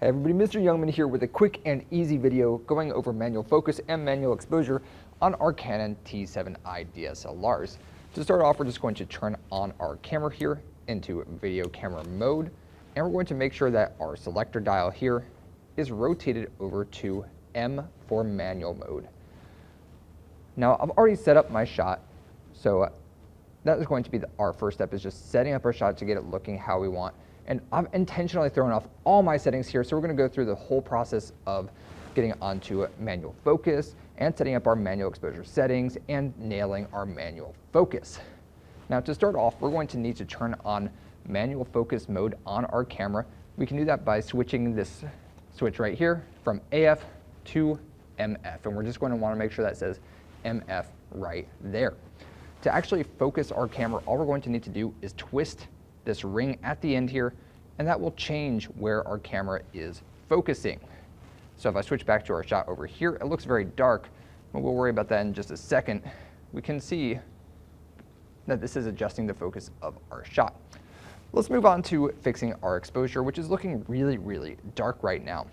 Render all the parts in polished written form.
Hey everybody, Mr. Youngman here with a quick and easy video going over manual focus and manual exposure on our Canon T7i DSLRs. To start off, we're just going to turn on our camera here into video camera mode, and we're going to make sure that our selector dial here is rotated over to M for manual mode. Now, I've already set up my shot, so that is going to be our first step, is just setting up our shot to get it looking how we want. And I've intentionally thrown off all my settings here, so we're going to go through the whole process of getting onto manual focus and setting up our manual exposure settings and nailing our manual focus. Now, to start off, we're going to need to turn on manual focus mode on our camera. We can do that by switching this switch right here from AF to MF, and we're just going to want to make sure that says MF right there. To actually focus our camera, all we're going to need to do is twist this ring at the end here, and that will change where our camera is focusing. So if I switch back to our shot over here, it looks very dark, but we'll worry about that in just a second. We can see that this is adjusting the focus of our shot. Let's move on to fixing our exposure, which is looking really, really dark right now.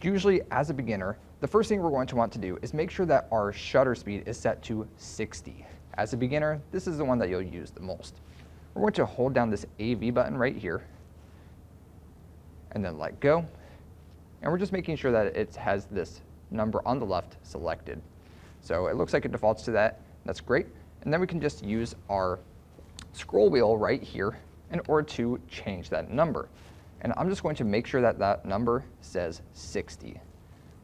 Usually, as a beginner, the first thing we're going to want to do is make sure that our shutter speed is set to 60. As a beginner, this is the one that you'll use the most. We're going to hold down this AV button right here and then let go. And we're just making sure that it has this number on the left selected. So it looks like it defaults to that. That's great. And then we can just use our scroll wheel right here in order to change that number. And I'm just going to make sure that that number says 60.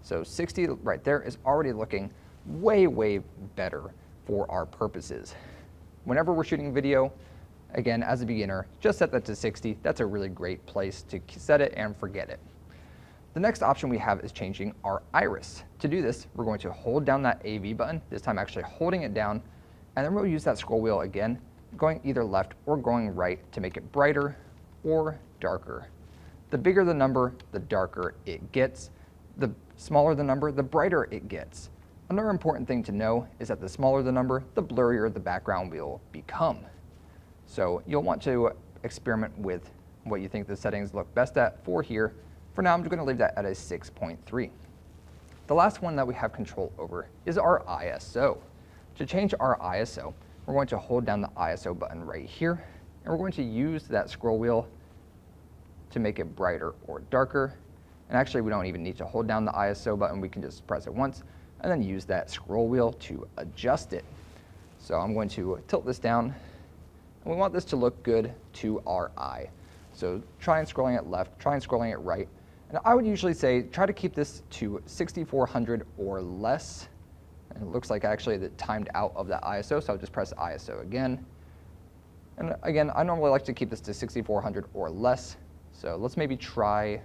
So 60 right there is already looking way, way better for our purposes. Whenever we're shooting video, again, as a beginner, just set that to 60. That's a really great place to set it and forget it. The next option we have is changing our iris. To do this, we're going to hold down that AV button, this time actually holding it down, and then we'll use that scroll wheel again, going either left or going right to make it brighter or darker. The bigger the number, the darker it gets. The smaller the number, the brighter it gets. Another important thing to know is that the smaller the number, the blurrier the background will become. So you'll want to experiment with what you think the settings look best at for here. For now, I'm just going to leave that at a 6.3. The last one that we have control over is our ISO. To change our ISO, we're going to hold down the ISO button right here, and we're going to use that scroll wheel to make it brighter or darker. And actually, we don't even need to hold down the ISO button. We can just press it once and then use that scroll wheel to adjust it. So I'm going to tilt this down. And we want this to look good to our eye. So try and scrolling it left, try and scrolling it right. And I would usually say try to keep this to 6400 or less. And it looks like actually it timed out of that ISO, so I'll just press ISO again. And again, I normally like to keep this to 6400 or less. So let's maybe try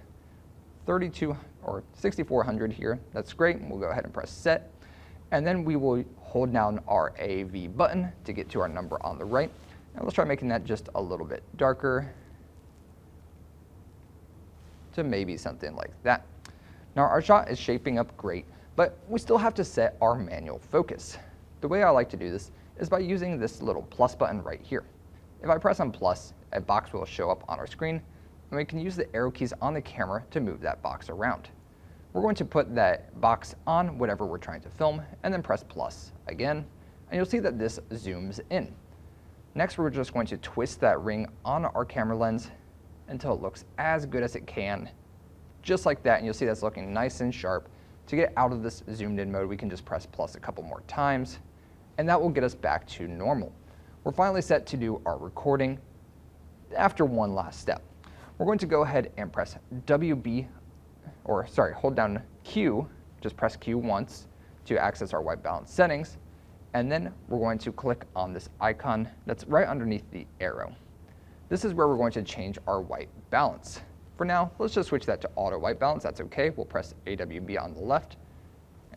32 or 6400 here. That's great. We'll go ahead and press set. And then we will hold down our AV button to get to our number on the right. And let's try making that just a little bit darker to maybe something like that. Now our shot is shaping up great, but we still have to set our manual focus. The way I like to do this is by using this little plus button right here. If I press on plus, a box will show up on our screen, and we can use the arrow keys on the camera to move that box around. We're going to put that box on whatever we're trying to film, and then press plus again, and you'll see that this zooms in. Next, we're just going to twist that ring on our camera lens until it looks as good as it can, just like that, and you'll see that's looking nice and sharp. To get out of this zoomed in mode, we can just press plus a couple more times, and that will get us back to normal. We're finally set to do our recording after one last step. We're going to go ahead and press hold down Q, just press Q once to access our white balance settings. And then we're going to click on this icon that's right underneath the arrow. This is where we're going to change our white balance. For now, let's just switch that to auto white balance. That's okay. We'll press AWB on the left,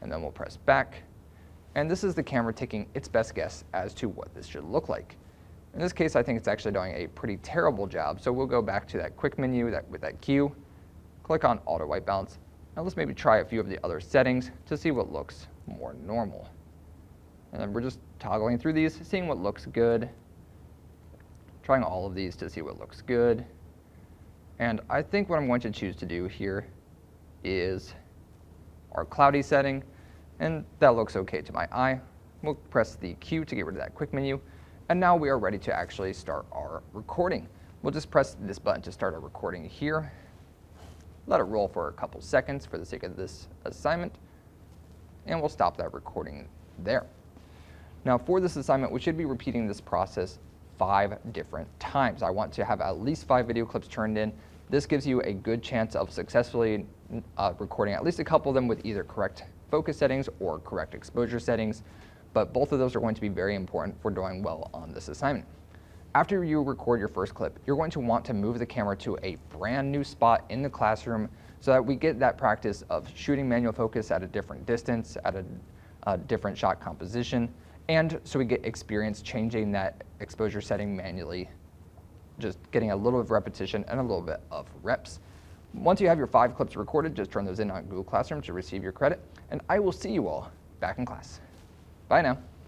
and then we'll press back. And this is the camera taking its best guess as to what this should look like. In this case, I think it's actually doing a pretty terrible job. So we'll go back to that quick menu with that Q, click on auto white balance. Now let's maybe try a few of the other settings to see what looks more normal. And then we're just toggling through these, seeing what looks good, trying all of these to see what looks good. And I think what I'm going to choose to do here is our cloudy setting, and that looks okay to my eye. We'll press the Q to get rid of that quick menu, and now we are ready to actually start our recording. We'll just press this button to start our recording here. Let it roll for a couple seconds for the sake of this assignment, and we'll stop that recording there. Now for this assignment, we should be repeating this process 5 different times. I want to have at least 5 video clips turned in. This gives you a good chance of successfully recording at least a couple of them with either correct focus settings or correct exposure settings, but both of those are going to be very important for doing well on this assignment. After you record your first clip, you're going to want to move the camera to a brand new spot in the classroom so that we get that practice of shooting manual focus at a different distance, at a different shot composition, and so we get experience changing that exposure setting manually, just getting a little bit of repetition and a little bit of reps. Once you have your 5 clips recorded, just turn those in on Google Classroom to receive your credit, and I will see you all back in class. Bye now.